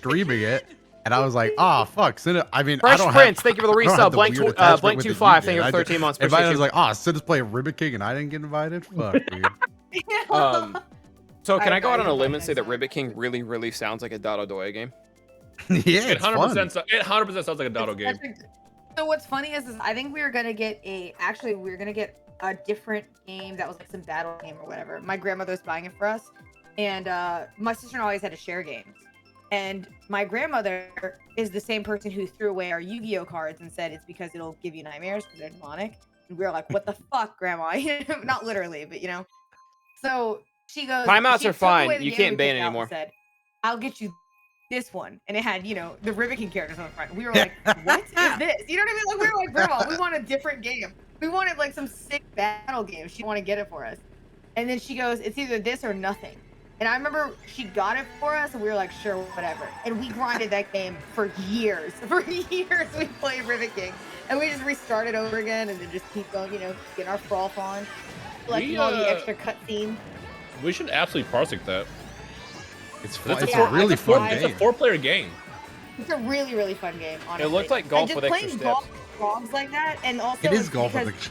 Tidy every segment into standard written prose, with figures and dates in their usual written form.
streaming it, and I was like, "Ah, fuck, Cinna." I mean, Fresh I don't Prince, have, thank you for the I don't resub. have the Blank weird attachment blank with the 25, DJ. thank you for 13 months. If I Appreciate was you. like, "Ah, Cinna's playing Ribbit King," and I didn't get invited, fuck, dude. So can I go out on a agree limb with and say that that. Ribbit King really sounds like a Dotodoya game? Yeah, It it's fun. 100% sounds like a Dotto game. So what's funny is I think we were gonna get a different game that was like some battle game or whatever. My grandmother was buying it for us, and my sister always had to share games. And my grandmother is the same person who threw away our Yu-Gi-Oh cards and said it's because it'll give you nightmares because they're demonic. And we were like, "What the fuck, Grandma?" Not literally, but you know. So she goes. Timeouts she are took away fine. the You game can't we ban picked out and anymore. Said, "I'll get you this one," and it had, you know, the Ribbit King characters on the front. We were like, "What is this?" You know what I mean? Like, we were like, "Grandma, we want a different game. We wanted like some sick battle game. She want to get it for us." And then she goes, "It's either this or nothing." And I remember she got it for us, and we were like, "Sure, whatever." And we grinded that game for years. For years, we played Ribbit King, and we just restarted over again, and then just keep going, you know, getting our froth on, collecting all the extra cutscenes. We should absolutely parsec that. It's fun. It's It's a a really four- fun It's a game. 4-player game. It's a really fun game, honestly. It looked like golf and with just extra playing steps. golf like that, and also It is it's golf. because,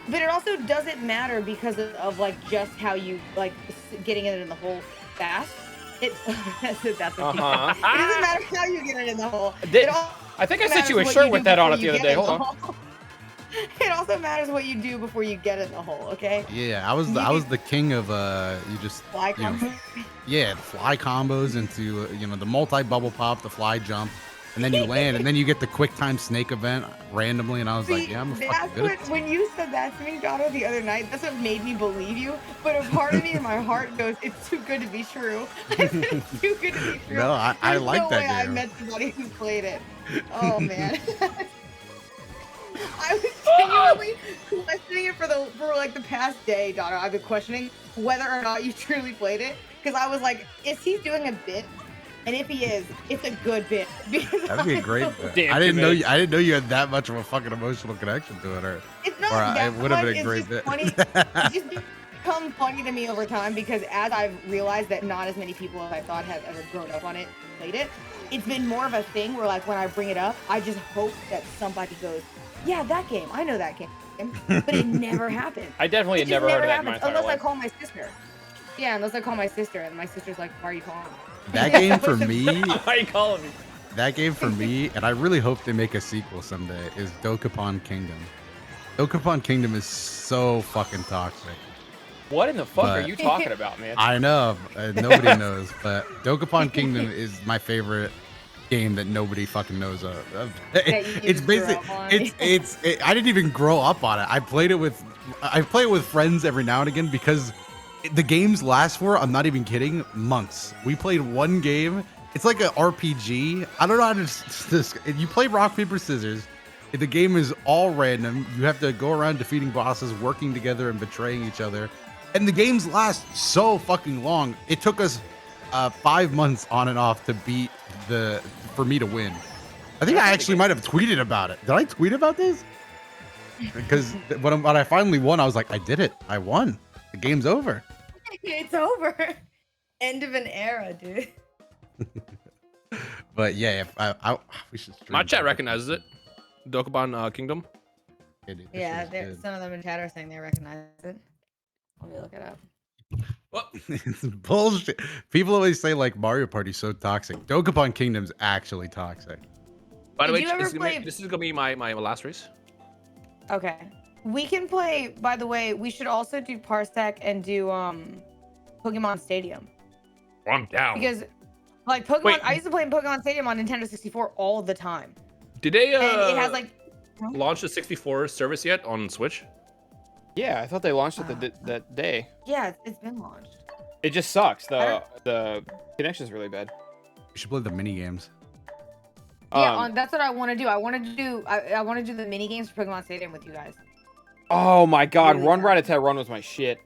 but it also doesn't matter because of like just how you like getting it in the hole fast. It that's what Uh-huh. it doesn't matter how you get it in the hole. Did- It all I think I sent matters you a what shirt do with that on it before the you other day. get in Hold the on. hole. It also matters what you do before you get in the hole. Okay. Yeah, I was the king of you just Fly you know, combo. yeah, fly combos into you know the multi bubble pop, the fly jump, and then you land, and then you get the quick time snake event randomly, and I was like, See, yeah, I'm that's fucking good at what, this. when you said that to me, Dotto, the other night, that's what made me believe you. But a part of me in my heart goes, "It's too good to be true." I said, "It's too good to be true." No, I There's like no that way I game. met somebody who played it. Oh man. I was genuinely questioning it for like the past day, Dotto. I've been questioning whether or not you truly played it because I was like, "Is he doing a bit?" And if he is, it's a good bit. Because That'd be a great. Damn I didn't know committed. I didn't know you had that much of a fucking emotional connection to it, or It's not Or, that it would have much, been a it's great just bit. funny. It's just become funny to me over time because as I've realized that not as many people as I thought have ever grown up on it played it, it's been more of a thing where like when I bring it up, I just hope that somebody goes, "Yeah, that game. I know that game." But it never happens. I definitely It had just never heard of that in my happens entire unless I life. call my sister. Yeah, unless I call my sister, and my sister's like, "Why are you calling me?" that game for me, Why are you calling me? that game for me, and I really hope they make a sequel someday, is Dokapon Kingdom. Dokapon Kingdom is so fucking toxic. What in the fuck are But- you talking about, man? I know, nobody knows, but Dokapon Kingdom is my favorite game that nobody fucking knows of. That you It's just grew basically up on. I didn't even grow up on it. I play it with friends every now and again because the games last for, I'm not even kidding, months. We played one game. It's like an RPG. I don't know how to you play rock paper scissors. The game is all random. You have to go around defeating bosses, working together and betraying each other. And the games last so fucking long. It took us 5 months on and off to beat for me to win. I think I actually might have tweeted about it. Did I tweet about this? Because when I finally won, I was like, I did it. I won. The game's over. It's over. End of an era, dude. But yeah, if we should. stream My chat Dokapon. recognizes it. Dokapon Kingdom. Yeah, dude, this Yeah, is good. some of them in chat are saying they recognize it. Let me look it up. Well, It's bullshit. People always say like Mario Party's so toxic. Dokapon Kingdom's actually toxic. by the Did way, you ever play- this is gonna be my last race. Okay. We can play, by the way, we should also do Parsec and do Pokemon Stadium. I'm down. Because like Pokemon, Wait. I used to play Pokemon Stadium on Nintendo 64 all the time. Did they And it has like launch the 64 service yet on Switch? Yeah, I thought they launched it that day. yeah, it's been launched. It just sucks. I The connection's really bad. We should play the mini games. Yeah, that's what I want to do. I want to do the mini games for Pokemon Stadium with you guys. Oh my god, Really Run bad. Rattata Run was my shit.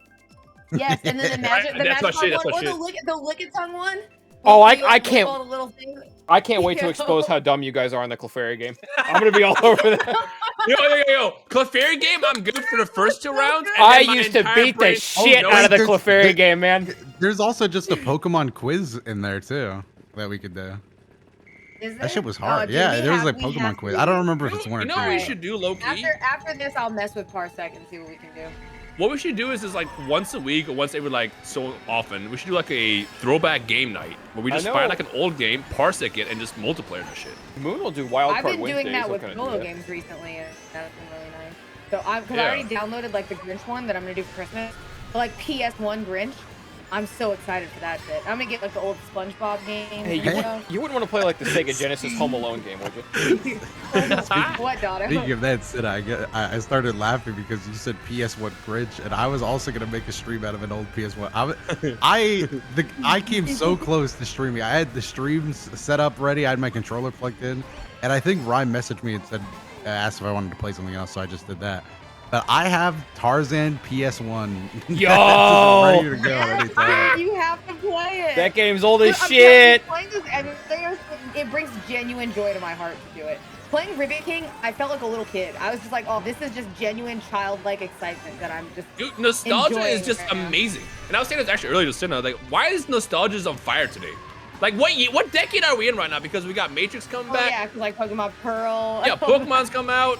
Yes, and then the magic, the That's my magic shit, one, that's my or the Lickitung one. Oh, Where I you, like, can't- all the little things. I can't wait to Yo. expose how dumb you guys are in the Clefairy game. I'm gonna be all over that. Yo. Clefairy game, I'm good for the first 2 rounds. and I then my used to entire beat brain- the shit no, out of the there's- Clefairy game, man. There's also just a Pokemon quiz in there too. that we could do. Is there? That shit was Oh, hard. dude, Yeah, we there was have- like we Pokemon have quiz. to I don't do- remember if it's one or You know two. what we should do, low key? After this, I'll mess with Parsec and see what we can do. What we should do is like once a week or once every like so often, we should do like a throwback game night where we I just know. find like an old game, parsec it, and just multiplayer that shit. Moon will do wild I've card been Wednesdays. doing that He'll with kinda do solo that. games recently, and that's been really nice. So because I Yeah. already downloaded like the Grinch one that I'm gonna do for Christmas, but, like PS1 Grinch. I'm so excited for that shit. I'm gonna get like the old SpongeBob game. Hey, you wouldn't want to play like the Sega Genesis Home Alone game, would you? What, daughter? Speaking of that, Sid, I started laughing because you said PS1 Grinch, and I was also gonna make a stream out of an old PS1. I came so close to streaming. I had the streams set up ready. I had my controller plugged in, and I think Ryan messaged me and said, asked if I wanted to play something else, so I just did that. But I have Tarzan PS1. Yo! Ready to go anytime. You have to play it. That game's old as I'm shit. playing this, and it brings genuine joy to my heart to do it. Playing Ribbit King, I felt like a little kid. I was just like, oh, this is just genuine childlike excitement that I'm just. Dude, nostalgia enjoying is just right now. amazing. And I was saying this actually earlier to Cinna, like, why is nostalgia on fire today? Like, what decade are we in right now? Because we got Matrix coming Oh back. yeah, 'cause, like Pokemon Pearl. Yeah, Pokemon's come out.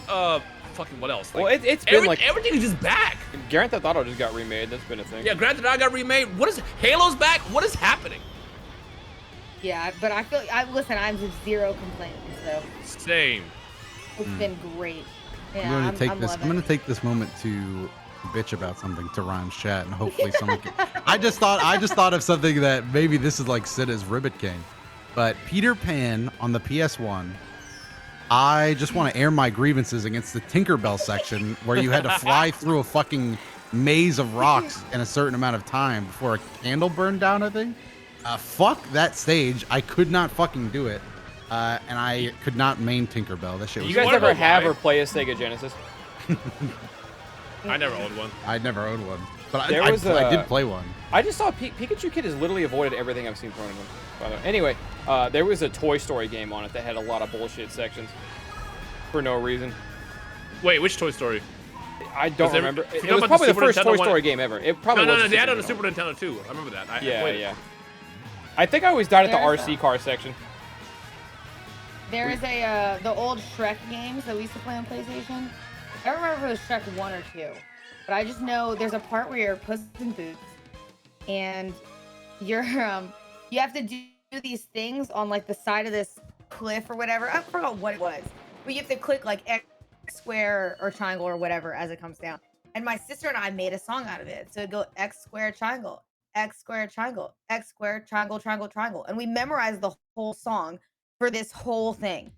Fucking what else? Like, Well, it's been like everything is just back. Grand Theft Auto just got remade. That's been a thing. Yeah, Grand Theft Auto got remade. What is Halo's back? What is happening? Yeah, but I feel listen, I'm just zero complaints, so Same. it's been great. Yeah, I'm gonna take this. loving I'm gonna it. take this moment to bitch about something to Ryan's chat, and hopefully someone can. I just thought of something that maybe this is like Cinna's Ribbit King, but Peter Pan on the PS1. I just want to air my grievances against the Tinkerbell section where you had to fly through a fucking maze of rocks in a certain amount of time before a candle burned down, I think. Fuck that stage. I could not fucking do it. And I could not main Tinkerbell. That shit was You guys wanna ever know have why? or play a Sega Genesis? I never owned one. I'd never owned one. But There I was did a- play one. I just saw Pikachu Kid has literally avoided everything I've seen thrown at him. By the way. Anyway, there was a Toy Story game on it that had a lot of bullshit sections for no reason. Wait, which Toy Story? I don't there- remember. if you It know was about probably the the Super first Nintendo Toy one- Story game ever. It probably No, was. they had it on the Super Super Nintendo too. I remember that. I Yeah, played it. yeah. I think I always died at the There's RC car section. There is a the old Shrek games that we used to play on PlayStation. I don't remember if it was Shrek 1 or 2, but I just know there's a part where you're Puss in Boots, and you're you have to do these things on like the side of this cliff or whatever. I forgot what it was, but you have to click like X square or triangle or whatever as it comes down. And my sister and I made a song out of it. So it'd go X square triangle, X square triangle, X square triangle, triangle, triangle, and we memorized the whole song for this whole thing,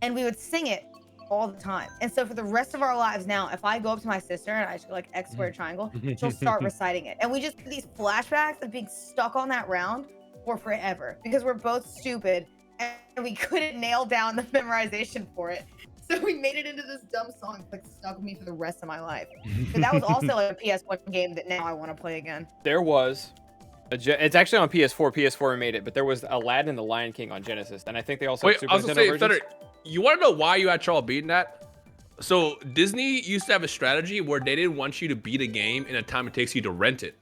and we would sing it all the time. And so for the rest of our lives now, if I go up to my sister and I just go like X square triangle, she'll start reciting it, and we just get these flashbacks of being stuck on that round for forever because we're both stupid and we couldn't nail down the memorization for it. So we made it into this dumb song that stuck with me for the rest of my life. But that was also like a PS1 game that now I want to play again. There was. It's actually on PS4. PS4 remade it, but there was Aladdin and the Lion King on Genesis, and I think they also Wait, had I Super was Nintendo gonna say, versions. Feder, you want to know why you had trouble beating that? So Disney used to have a strategy where they didn't want you to beat a game in the time it takes you to rent it.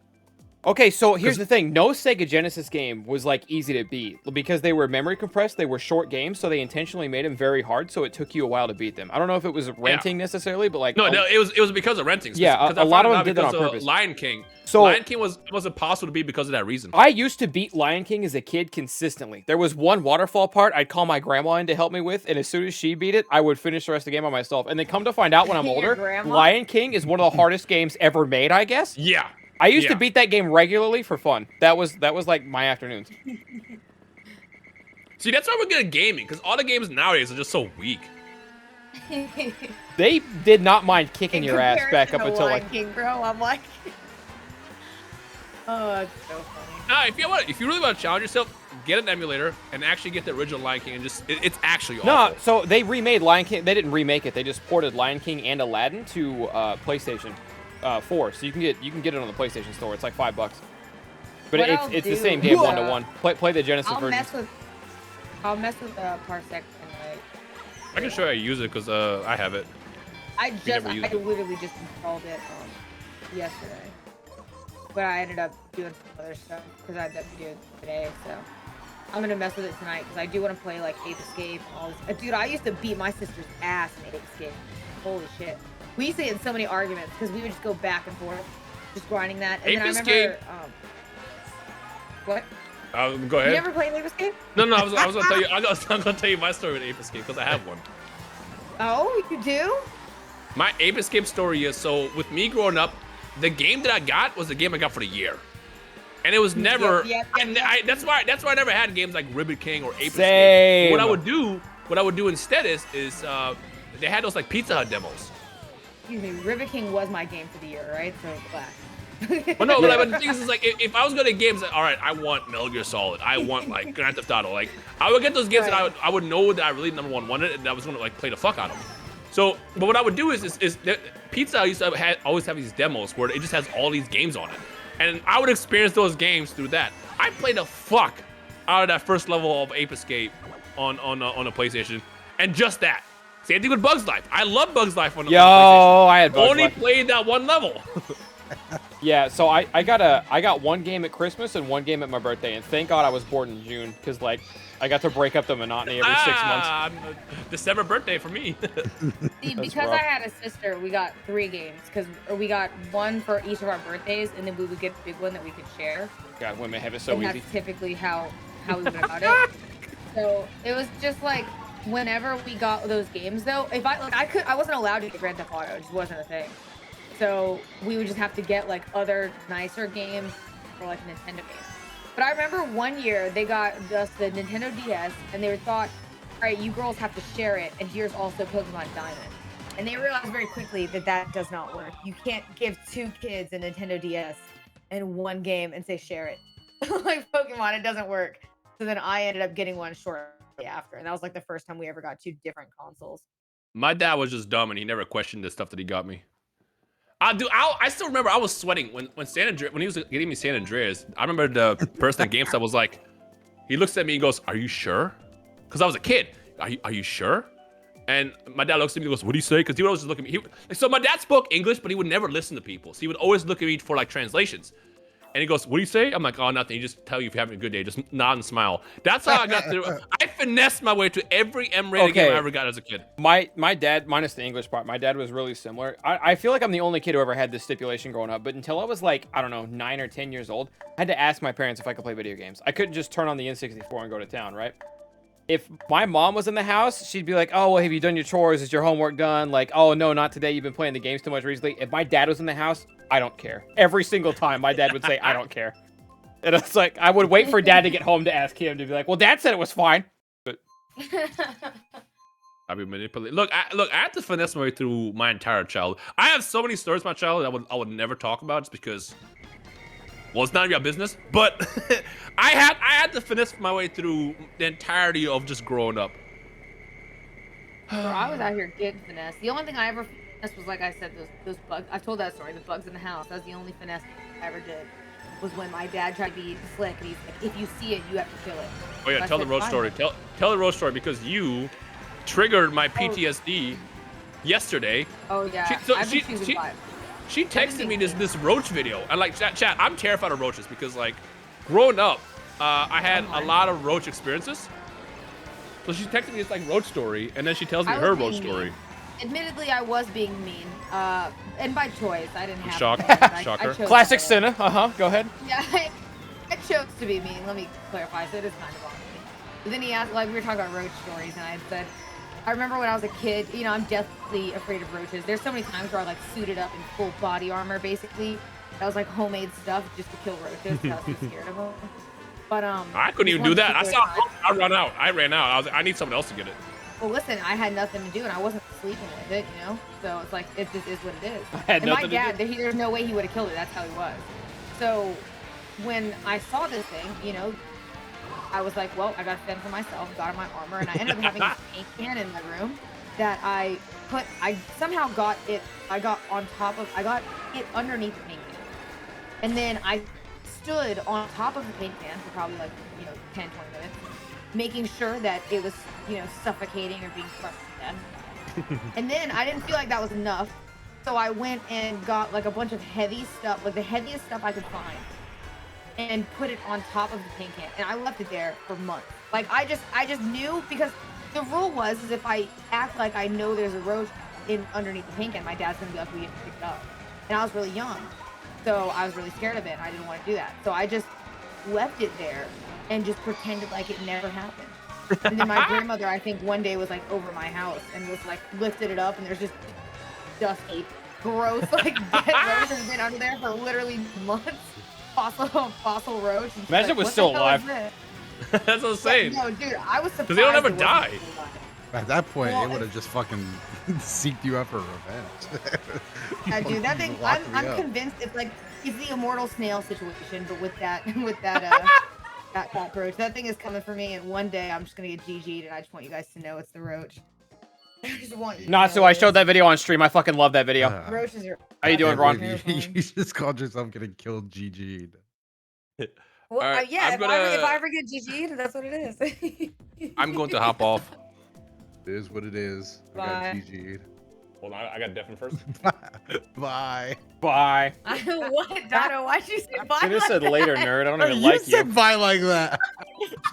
Okay, so here's the thing. No Sega Genesis game was like easy to beat because they were memory compressed. They were short games, so they intentionally made them very hard, so it took you a while to beat them. I don't know if it was renting necessarily, but like No, it was because of renting. Yeah, Because a I lot found of them out did that on because of purpose. Lion King. So- Lion King was impossible to beat because of that reason. I used to beat Lion King as a kid consistently. There was one waterfall part I'd call my grandma in to help me with, and as soon as she beat it, I would finish the rest of the game by myself. And then come to find out when I'm Your older, grandma? Lion King is one of the hardest games ever made, I guess. Yeah. I used to Yeah. beat that game regularly for fun. That was like my afternoons. See, that's why we're good at gaming, because all the games nowadays are just so weak. They did not mind kicking In your ass back up comparison to until Lion like King, bro, I'm like, oh, that's so funny. Nah, if you really want to challenge yourself, get an emulator and actually get the original Lion King, and it's actually awful. no. So they remade Lion King. They didn't remake it. They just ported Lion King and Aladdin to PlayStation 4. So you can get it on the PlayStation Store. It's like $5. But What it's I'll the do same game is, 1-to-1. Play the Genesis I'll version. I'll mess with Parsec and like. I can show you how to use it because I have it. I never used it. literally just installed it yesterday, but I ended up doing some other stuff because I had that to do it today. So I'm gonna mess with it tonight because I do want to play like Ape Escape. All this. Dude, I used to beat my sister's ass in Ape Escape. Holy shit. We used to get in so many arguments because we would just go back and forth, just grinding that. And Ape then I Escape. remember, what? Go ahead. You never played Ape Escape? No, I was gonna tell you. I'm gonna tell you my story with Ape Escape because I have one. Oh, you do? My Ape Escape story is, so with me growing up, the game that I got was the game I got for the year, and it was never. That's why I never had games like Ribbon King or Ape Escape. What I would do instead is they had those like Pizza Hut demos. Excuse me, Ribbon King was my game for the year, right? So class. Well, no, but the thing is like if I was gonna get games, like, all right, I want Metal Gear Solid, I want like Grand Theft Auto, like I would get those games that I would know that I really number one wanted, and I was gonna like play the fuck out of them. So, but what I would do is Pizza Hut used to always have these demos where it just has all these games on it, and I would experience those games through that. I played the fuck out of that first level of Ape Escape on a PlayStation, and just that. Same thing with Bugs Life. I love Bugs Life on the PlayStation. I had Bugs Only Life. played that one level. Yeah, so I got one game at Christmas and one game at my birthday, and thank God I was born in June, because like I got to break up the monotony every 6 months. December birthday for me. See, because I had a sister, we got 3 games, or we got one for each of our birthdays, and then we would get a big one that we could share. God, women have it so and easy. that's typically how we went about it. So it was just like whenever we got those games, though, if I wasn't allowed to get Grand Theft Auto, it just wasn't a thing. So we would just have to get like other nicer games for like Nintendo games. But I remember one year they got us the Nintendo DS, and they thought, all right, you girls have to share it, and here's also Pokemon Diamond. And they realized very quickly that that does not work. You can't give 2 kids a Nintendo DS and one game and say share it. Like Pokemon, it doesn't work. So then I ended up getting one shortly after, and that was like the first time we ever got 2 different consoles. My dad was just dumb, and he never questioned the stuff that he got me. I still remember I was sweating when he was getting me San Andreas. I remember the person at GameStop was like, he looks at me and goes, "Are you sure?" Because I was a kid. Are you sure? And my dad looks at me and goes, "What do you say?" Because he would always just look at me. So my dad spoke English, but he would never listen to people. So he would always look at me for like translations. And he goes, "What do you say?" I'm like, "Oh, nothing. He just tell you if you're having a good day. Just nod and smile." That's how I got through. I finessed my way to every M-rated game I ever got as a kid. My dad, minus the English part, my dad was really similar. I feel like I'm the only kid who ever had this stipulation growing up, but until I was like, I don't know, 9 or 10 years old, I had to ask my parents if I could play video games. I couldn't just turn on the N64 and go to town, right? If my mom was in the house, she'd be like, "Oh, well, have you done your chores? Is your homework done?" Like, "Oh, no, not today. You've been playing the games too much recently." If my dad was in the house, I don't care. Every single time, my dad would say, "I don't care." And it's like, I would wait for dad to get home to ask him to be like, "Well, dad said it was fine." But I'd be manipulated. Look, I had to finesse my way through my entire childhood. I have so many stories about my childhood I would never talk about just because, well, it's none of your business. But I had to finesse my way through the entirety of just growing up. Bro, I was out here getting finesse. The only thing I ever finessed was, like I said, those bugs. I've told that story, the bugs in the house. That was the only finesse I ever did. Was when my dad tried to be slick, and he's like, "If you see it, you have to kill it." Oh yeah, So tell I the said, road "Fine." story. Tell the road story because you triggered my PTSD yesterday. Oh yeah, I've been choosing 5. She texted me this roach video, and like chat, I'm terrified of roaches because like growing up, I had a lot of roach experiences. So she texted me this like roach story, and then she tells me her roach story. Admittedly, I was being mean, and by choice. I didn't have Shock. to. I Shocker. chose classic to. Cinna. Go ahead. Yeah, I chose to be mean. Let me clarify. So it is kind of on me. But then he asked, like, we were talking about roach stories, and I had said, I remember when I was a kid, you know, I'm deathly afraid of roaches. There's so many times where I like suited up in full body armor, basically. That was like homemade stuff just to kill roaches. I was too scared of them. But I couldn't even do that. I ran out. I was like, I need someone else to get it. Well, listen, I had nothing to do, and I wasn't sleeping with it, you know? So it's like, it just is what it is. had And my nothing to dad, there's no way he would have killed it. That's how he was. So when I saw this thing, you know, I was like, well, I got to fend for myself, got on my armor, and I ended up having this paint can in my room that I somehow got it underneath the paint can. And then I stood on top of the paint can for probably like, 10, 20 minutes, making sure that it was, suffocating or being crushed to death. And then I didn't feel like that was enough. So I went and got like a bunch of heavy stuff, like the heaviest stuff I could find. and put it on top of the paint can, and I left it there for months. Like I just knew, because the rule was is if I act like I know there's a roach in underneath the paint can, my dad's gonna be like, we have to pick it up. And I was really young, so I was really scared of it, and I didn't want to do that. So I just left it there and just pretended like it never happened. And then my grandmother, I think, one day was like over my house and was like lifted it up, and there's just dusty, gross, like dead roach has been under there for literally months. Fossil roach. And Imagine like, it was "What still the hell is alive." this?" That's what I'm saying. No, dude, I was surprised. Because they don't ever it wasn't die. still alive. At that point, Well, it would have just fucking seeked you out for revenge. Yeah, dude, that thing. Lock me I'm up. convinced it's the immortal snail situation, but with that that cockroach. That thing is coming for me, and one day I'm just gonna get GG'd, and I just want you guys to know it's the roach. I just want you. Not to so know I it showed is. that video on stream. I fucking love that video. Roaches are. How you doing, Ron? You just called yourself getting killed, GG'd. Well, All right, yeah, I'm if I ever get GG'd, that's what it is. I'm going to hop off. It is what it is. I got Bye. GG'd. Hold on, I got Devin first. Bye. Bye. What, Dono? Why'd you say bye? Should have said like later, that? nerd. I don't Oh, even you like said you. bye like that.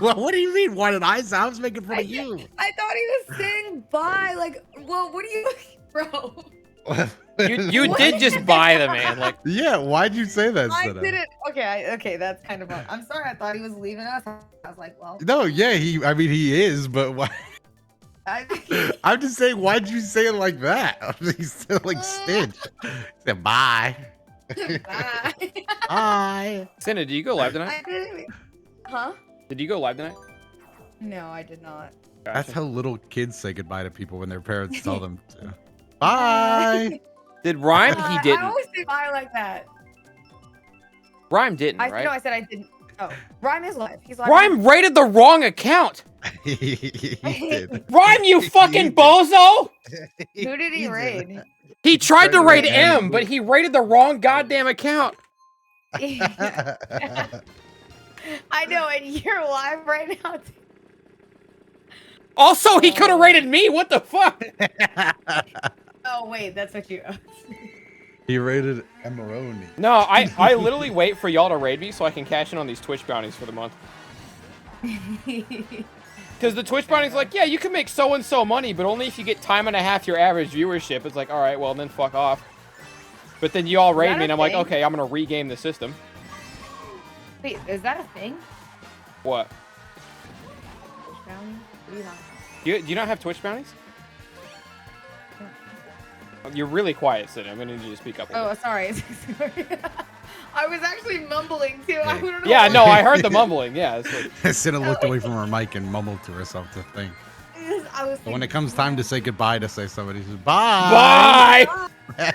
Well, what do you mean? Why did I say? I was making fun of you. I thought he was saying bye. Like, well, what are you, bro? You What? did just buy the man. Like, Yeah, why'd you say that? I Cinna? didn't. Okay, that's kind of. I'm sorry. I thought he was leaving us. I was like, well, No, yeah, I mean, he is, but why? I, I'm just saying, why'd you say it like that? He's still like Stitch. He said bye. bye. Bye. Cinna, did you go live tonight? I didn't. Huh? Did you go live tonight? No, I did not. That's Gotcha. how little kids say goodbye to people when their parents tell them to. Bye. Did Rhyme? He I didn't. always say bye like that. Rhyme didn't, No, right? I said I didn't. Oh, Rhyme is live. He's live. Rhyme rated the wrong account. He did. Rhyme, you fucking bozo! Who did he did. raid? He tried to raid raid M, M. but he rated the wrong goddamn account. I know, and you're live right now. Also, he could have rated me. What the fuck? Oh wait, that's what you. He rated Emeroni. No, I literally wait for y'all to raid me so I can cash in on these Twitch bounties for the month. Because the Twitch bounty's like, yeah, you can make so and so money, but only if you get time and a half your average viewership. It's like, all right, well then fuck off. But then you all raid that me, a and I'm like, thing? okay, I'm gonna regame the system. Wait, is that a thing? What? What do you have? Do you not have Twitch bounties? You're really quiet, Cinna. I'm gonna need you to speak up. A Oh, little. sorry. Sorry. I was actually mumbling too. I don't know. Yeah, why. no, I heard the mumbling. Yeah. It's like, Cinna looked away from her mic and mumbled to herself to think. I was But when it thinking, comes time to say goodbye to say somebody, says bye. bye.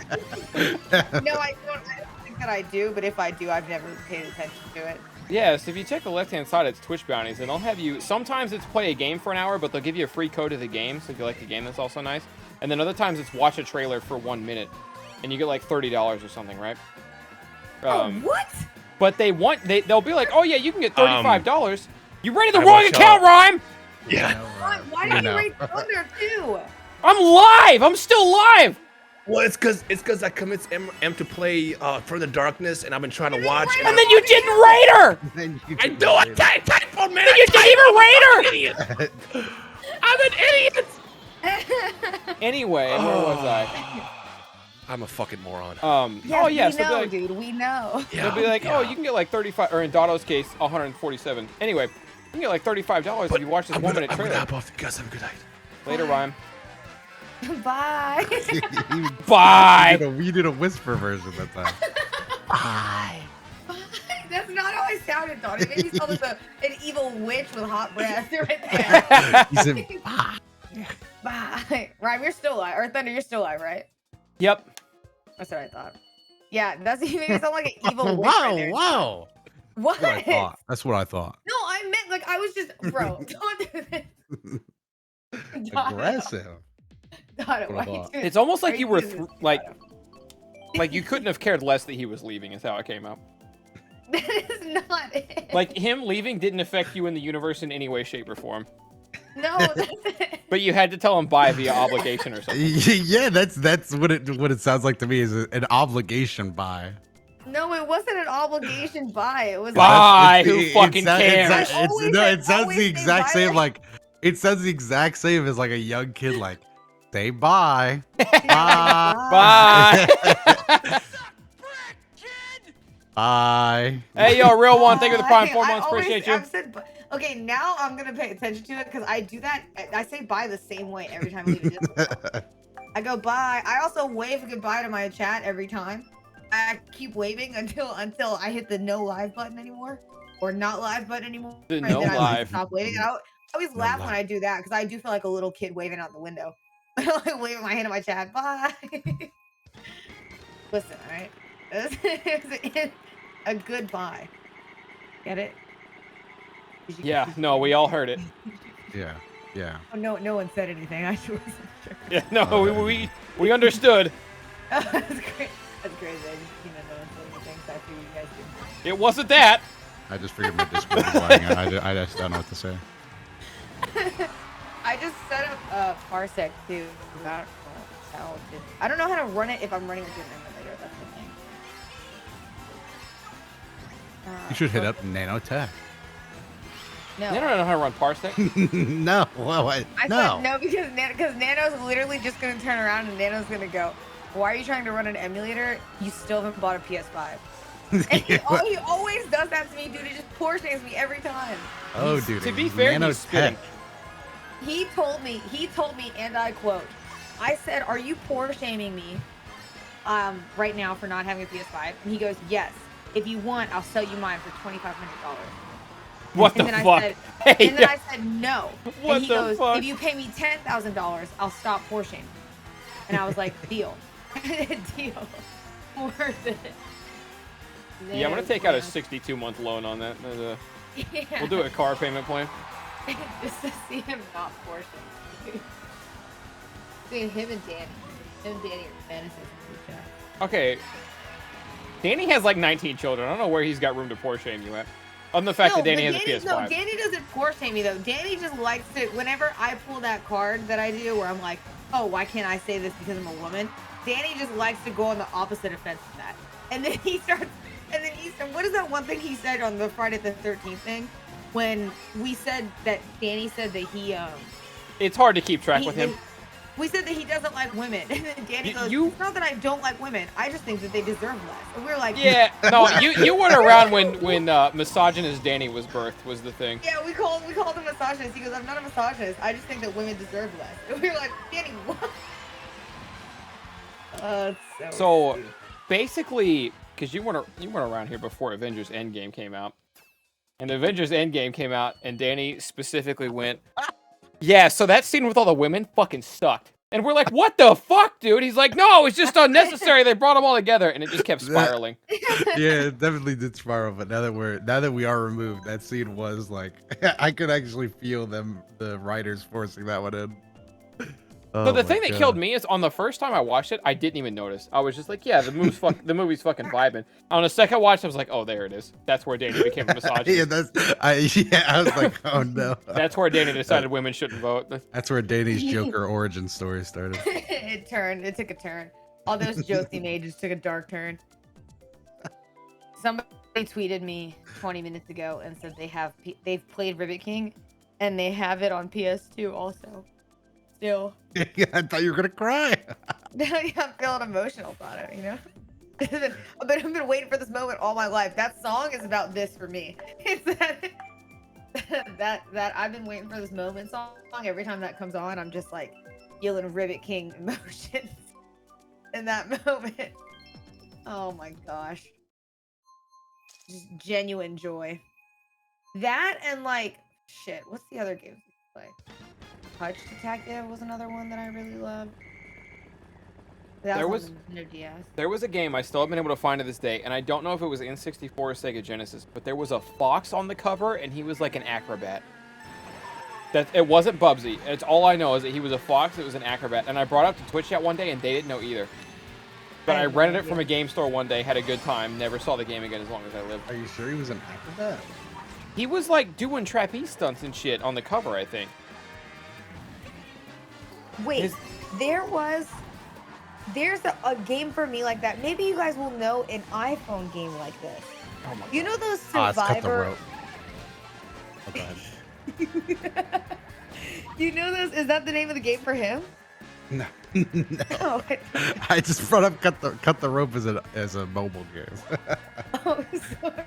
no, I don't think that I do, but if I do, I've never paid attention to it. Yes, if you check the left-hand side, it's Twitch bounties, and they'll have you. Sometimes it's play a game for an hour, but they'll give you a free code of the game. So if you like the game, that's also nice. And then other times it's watch a trailer for 1 minute, and you get like $30 or something, right? What? But they'll be like, oh yeah, you can get $35. You rated the I wrong watch, account, Rhyme. Yeah. Why You did you know. rate Thunder too? I'm live. I'm still live. Well, it's because I convinced M to play From the Darkness, and I've been trying to watch. And then you didn't rate her. Then you I can do a rate it. typo, man. You didn't even rate her. Idiot. I'm an idiot. Anyway, where was I? I'm a fucking moron. Oh yeah, we so know, they'll, dude. We know. they'll be like, oh, you can get like 35, or in Dotto's case, 147. Anyway, you can get like $35 if you watch this 1 minute I'm gonna trailer. hop off. You guys have a good night. Later, Rhyme. Bye. Bye. We did a whisper version that time. Bye. That's not how I sounded, Don. It made me sound like an evil witch with hot breath right there. He said bye. Bye. Rhyme, you're still alive. Or Thunder, you're still alive, right? Yep. That's what I thought. Yeah, you made me sound like an evil witch Wow, right there. wow. What? That's what I thought. That's what I thought. No, I meant like I was just, bro. Don't do this. Aggressive. Dono, What I why thought. you It's almost like why you were doing this, like Dono? you couldn't have cared less that he was leaving. Is how it came out. That is not it. Like him leaving didn't affect you in the universe in any way, shape, or form. No, that's it. But you had to tell him bye via obligation or something. Yeah, that's what it sounds like to me is an obligation buy. No, it wasn't an an obligation buy. It was Bye. like, Who fucking cares? It sounds always the say exact bye same. like- Like it sounds the exact same as like a young kid. Like say bye. bye. Bye. Bye. Hey, yo, real one. Thank you for the prime 4 I months. always- Appreciate you. I've said, okay, now I'm gonna pay attention to it because I do that. I say bye the same way every time I leave a Discord. I go bye. I also wave goodbye to my chat every time. I keep waving until I hit the no live button anymore, or not live button anymore. The and no then I live. stop waving. I always No laugh live. when I do that because I do feel like a little kid waving out the window. Like waving my hand at my chat. Bye. Listen, all right. It's a goodbye. Get it? Yeah, no, we all heard it. Yeah. Yeah. Oh, no one said anything. I just wasn't sure. Yeah, no, we understood. Oh, that's great. That's crazy. I just, no one said anything, so I figured you guys did. It wasn't that. I just figured my Discord was lying. I just don't know what to say. I just set up Parsec too. I don't know how to run it if I'm running with an emulator. That's the thing. You should hit up Nanotech. No. I don't know how to run Parsec. No. Well, I no. said no because Nano's literally just gonna turn around and Nano's gonna go, "Why are you trying to run an emulator? You still haven't bought a PS5." And he always does that to me, dude. He just poor shames me every time. Oh, dude. To be fair, he's spitting. He told me, and I quote, I said, "Are you poor shaming me right now for not having a PS5?" And he goes, "Yes. If you want, I'll sell you mine for $2,500." What And the then fuck? And then I said, "No." What And he the goes, fuck? "If you pay me $10,000, I'll stop poor shaming." And I was like, "Deal." Deal. Worth it. Yeah, I'm gonna take out a 62-month loan on that. Yeah. We'll do a car payment plan. Just to see him not poor shaming. See him and Danny. Him and Danny are fantasies of each other. Okay. Danny has like 19 children. I don't know where he's got room to poor shame you at. On the fact that Danny has a PS5. No, Danny doesn't poor shame me though. Danny just likes to, whenever I pull that card that I do where I'm like, oh, why can't I say this because I'm a woman? Danny just likes to go on the opposite offense of that. And then he starts, what is that one thing he said on the Friday the 13th thing? When we said that Danny said that he, It's hard to keep track with him. We said that he doesn't like women. And then Danny goes, You- it's not that I don't like women. I just think that they deserve less. And we were like, Yeah, no, you weren't around when misogynist Danny was birthed, was the thing. yeah, we called him misogynist. He goes, I'm not a misogynist. I just think that women deserve less. And we were like, Danny, what? It's So basically, because you weren't around here before Avengers Endgame came out, and Avengers Endgame came out, and Danny specifically went, yeah, so that scene with all the women fucking sucked. And we're like, what the fuck, dude? He's like, no, it's just unnecessary. They brought them all together, and it just kept spiraling. Yeah, it definitely did spiral. But now that we are removed, that scene was like, I could actually feel the writers forcing that one in. So the thing that killed me is on the first time I watched it, I didn't even notice. I was just like, yeah, the movie's fucking vibing. On the second watch, I was like, oh, there it is. That's where Danny became a misogynist. I was like, oh no. That's where Danny decided women shouldn't vote. That's where Danny's Joker origin story started. It took a turn. All those jokes he made just took a dark turn. Somebody tweeted me 20 minutes ago and said they've played Ribbit King, and they have it on PS2 also. Still. I thought you were gonna cry. I'm feeling emotional about it, you know? I've been waiting for this moment all my life. That song is about this for me. It's that I've been waiting for this moment song. Every time that comes on, I'm just like feeling Ribbit King emotions in that moment. Oh my gosh. Just genuine joy. That and like, shit, what's the other games we play? Touch Detective was another one that I really loved. There was a game I still haven't been able to find to this day, and I don't know if it was N64 or Sega Genesis, but there was a fox on the cover, and he was like an acrobat. It wasn't Bubsy. It's all I know is that he was a fox. It was an acrobat, and I brought it up to Twitch Chat one day, and they didn't know either. But I rented it from a game store one day, had a good time, never saw the game again as long as I lived. Are you sure he was an acrobat? He was like doing trapeze stunts and shit on the cover, I think. Wait, there was there's a game for me like that. Maybe you guys will know an iPhone game like this. Oh my You know those It's cut the Survivor. rope. Oh, go ahead. You know those? Is that the name of the game for him? No, no. Oh, I just brought up cut the rope as a mobile game. oh sorry.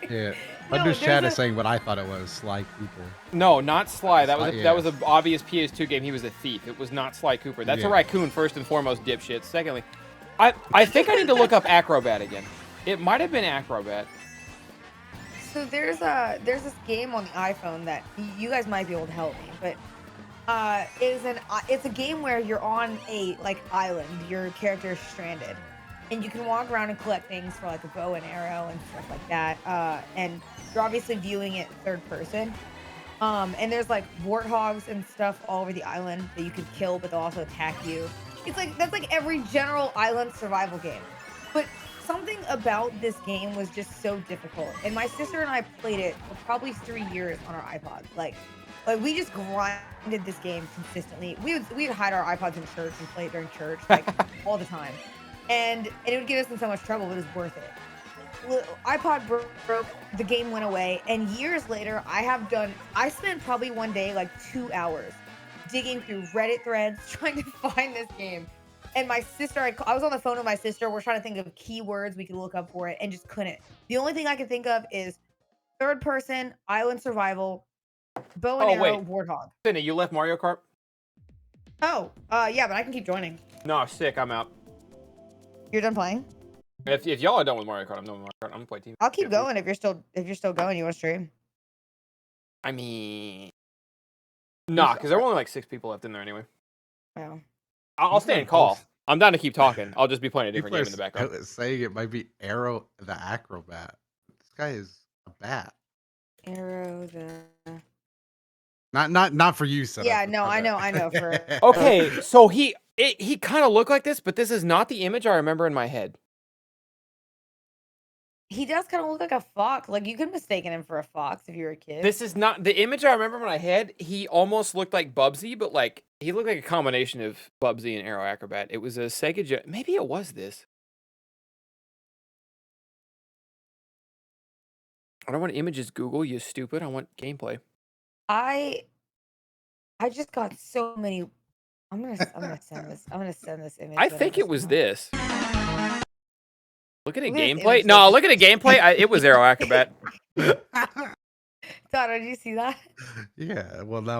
Yeah, No, Under Chat there's is saying what I thought it was, Sly Cooper. No, not Sly. That was Sly, that was yes. an obvious PS2 game. He was a thief. It was not Sly Cooper. That's a Yeah. raccoon first and foremost, dipshit. Secondly, I think I need to look up Acrobat again. It might have been Acrobat. So there's this game on the iPhone that you guys might be able to help me, but it's a game where you're on a island. Your character is stranded, and you can walk around and collect things for like a bow and arrow and stuff like that. And you're obviously viewing it third person. And there's like warthogs and stuff all over the island that you can kill, but they'll also attack you. It's like that's like every general island survival game, but something about this game was just so difficult. And my sister and I played it for probably 3 years on our iPod. Like we just grinded this game consistently. We'd hide our iPods in church and play it during church all the time, and it would get us in so much trouble, but it was worth it. iPod broke, the game went away, and years later, I spent probably one day 2 hours digging through Reddit threads trying to find this game. And my sister, I was on the phone with my sister. We're trying to think of keywords we could look up for it, and just couldn't. The only thing I could think of is third person, island survival, bow and arrow, warthog. Cinna, you left Mario Kart? Oh, yeah, but I can keep joining. No, sick. I'm out. You're done playing? If y'all are done with Mario Kart, I'm done with Mario Kart. I'm gonna play Team. I'll keep going if you're still going. You want to stream? I mean, nah, because there were only like 6 people left in there anyway. Wow. I'll stay and call. I'm down to keep talking. I'll just be playing a different People game in the background. are saying it might be Arrow the Acrobat. This guy is a bat. Arrow the. Not for you, son. Yeah, no, I know. For Okay, so he kind of looked like this, but this is not the image I remember in my head. he does kind of look like a fox. Like you could mistake him for a fox if you were a kid. This is not the image I remember in my head. He almost looked like Bubsy, but he looked like a combination of Bubsy and Arrow Acrobat. It was a Sega. Maybe it was this. I don't want images, Google. You stupid. I want gameplay. I just got so many. I'm gonna send this. I'm gonna send this image. I think it was this. Look at a Look at this gameplay. image. No, look at a gameplay. It was Arrow Acrobat. Donna, did you see that? Yeah, well now